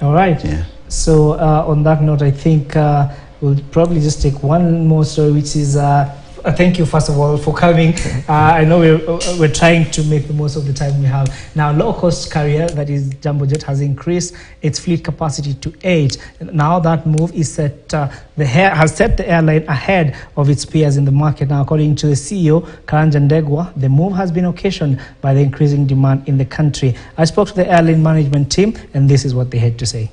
All right. Yeah. So on that note, I think we'll probably just take one more story, which is thank you first of all for coming. I know we're trying to make the most of the time we have. Now, low-cost carrier, that is Jambojet, has increased its fleet capacity to 8. Now that move is has set the airline ahead of its peers in the market. Now, according to the CEO, Karanja Ndegwa, the move has been occasioned by the increasing demand in the country. I spoke to the airline management team, and this is what they had to say.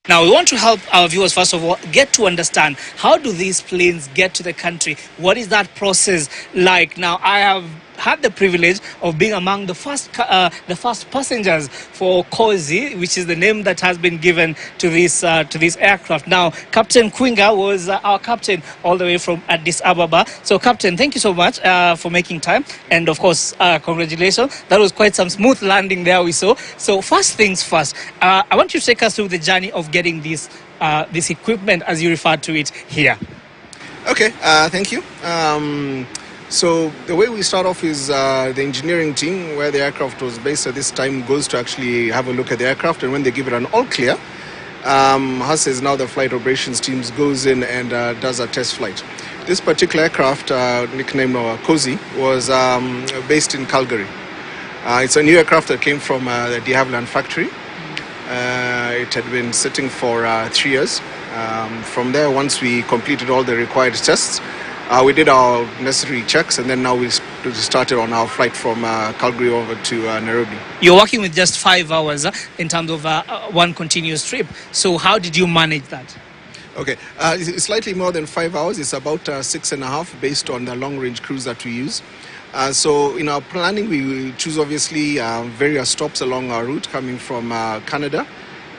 Now, we want to help our viewers, first of all, get to understand how do these planes get to the country? What is that process like? Now, I have had the privilege of being among the first passengers for Kozi, which is the name that has been given to this aircraft. Now, Captain Kwinga was our captain all the way from Addis Ababa. So, Captain, thank you so much for making time, and of course, congratulations. That was quite some smooth landing there we saw. So, first things first, I want you to take us through the journey of getting this equipment, as you refer to it here. Okay, thank you. So the way we start off is the engineering team, where the aircraft was based at this time, goes to actually have a look at the aircraft, and when they give it an all clear, Hus is now the flight operations teams goes in and does a test flight. This particular aircraft, nicknamed Kozi, was based in Calgary. It's a new aircraft that came from the de Havilland factory. It had been sitting for 3 years. From there, once we completed all the required tests, we did our necessary checks, and then now we started on our flight from Calgary over to Nairobi. You're working with just 5 hours in terms of one continuous trip. So how did you manage that? Okay, it's slightly more than 5 hours. It's about 6.5 based on the long-range cruise that we use. So in our planning, we choose obviously various stops along our route, coming from Canada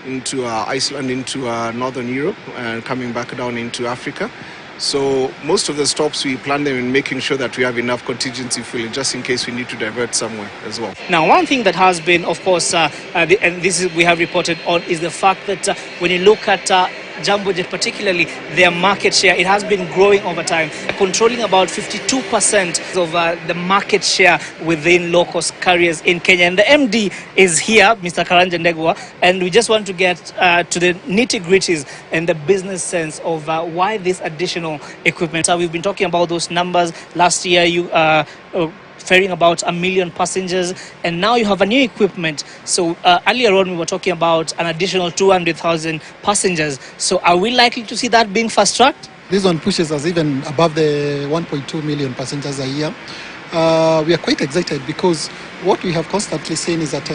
into Iceland, into Northern Europe, and coming back down into Africa. So most of the stops, we plan them in making sure that we have enough contingency fuel just in case we need to divert somewhere as well. Now, one thing that has been, of course, and this is, we have reported on, is the fact that when you look at Jambojet, particularly their market share, it has been growing over time, controlling about 52% of the market share within low-cost carriers in Kenya. And the MD is here, Mr. Karanja Ndegwa, and we just want to get to the nitty-gritties and the business sense of why this additional equipment. We've been talking about those numbers. Last year, you ferrying about 1 million passengers, and now you have a new equipment. So earlier on, we were talking about an additional 200,000 passengers. So are we likely to see that being fast-tracked? This one pushes us even above the 1.2 million passengers a year. We are quite excited because what we have constantly seen is that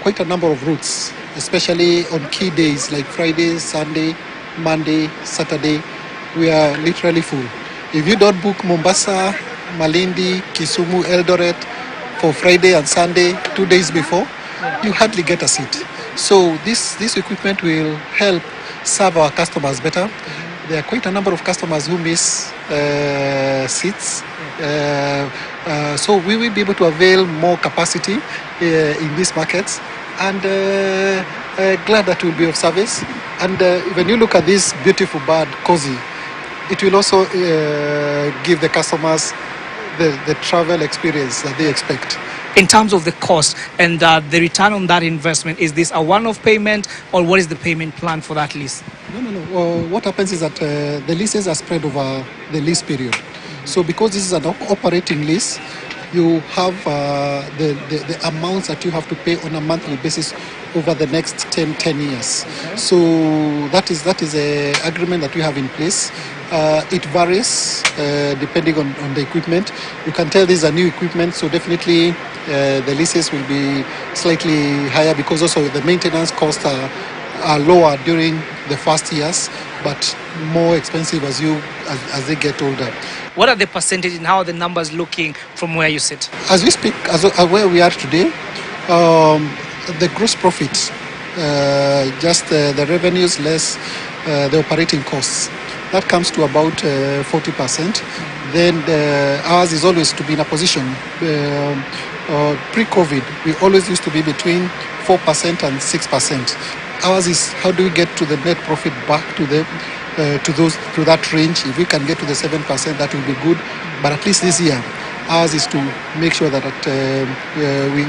quite a number of routes, especially on key days like Friday, Sunday, Monday, Saturday, we are literally full. If you don't book Mombasa, Malindi, Kisumu, Eldoret for Friday and Sunday, 2 days before, you hardly get a seat. So this equipment will help serve our customers better. There are quite a number of customers who miss seats. So we will be able to avail more capacity in these markets, and glad that will be of service. And when you look at this beautiful bird, Kozi, it will also give the customers the travel experience that they expect. In terms of the cost and the return on that investment, is this a one-off payment, or what is the payment plan for that lease? No. What happens is that the leases are spread over the lease period. So because this is an operating lease, you have the amounts that you have to pay on a monthly basis over the next 10 years. Okay. So that is the agreement that we have in place. It varies depending on the equipment. You can tell this is a new equipment, so definitely the leases will be slightly higher because also the maintenance costs are lower during the first years, but more expensive as they get older. What are the percentage and how are the numbers looking from where you sit? As we speak, where we are today, the gross profit, just the revenues less the operating costs, that comes to about 40%. Then ours is always to be in a position. Pre-COVID, we always used to be between 4% and 6%. Ours is how do we get to the net profit back to that range? If we can get to the 7%, that will be good. But at least this year, Ours is to make sure that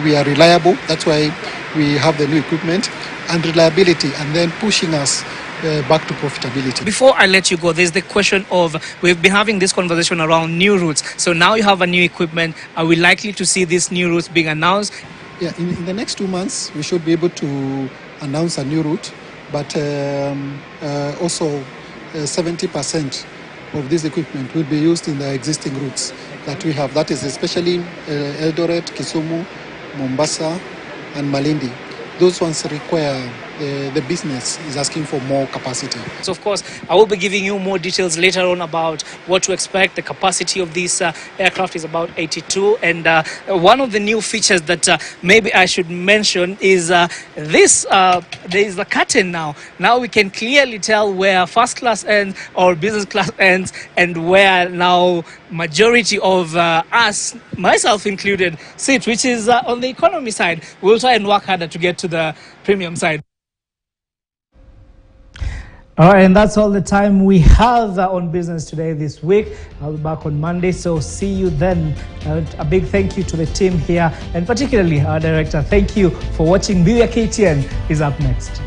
we are reliable. That's why we have the new equipment and reliability, and then pushing us back to profitability. Before I let you go, there's the question of, we've been having this conversation around new routes. So now you have a new equipment. Are we likely to see these new routes being announced? Yeah, in the next 2 months, we should be able to announce a new route, but also 70% of this equipment will be used in the existing routes that we have. That is especially Eldoret, Kisumu, Mombasa, and Malindi. Those ones require, the business is asking for more capacity. So of course, I will be giving you more details later on about what to expect. The capacity of this aircraft is about 82. And one of the new features that maybe I should mention is this, there is a curtain now. Now we can clearly tell where first class ends or business class ends, and where now majority of us, myself included, sit, which is on the economy side. We'll try and work harder to get to the premium side. All right, and that's all the time we have on business today this week. I'll be back on Monday, so see you then. A big thank you to the team here, and particularly our director. Thank you for watching. Be KTN is up next.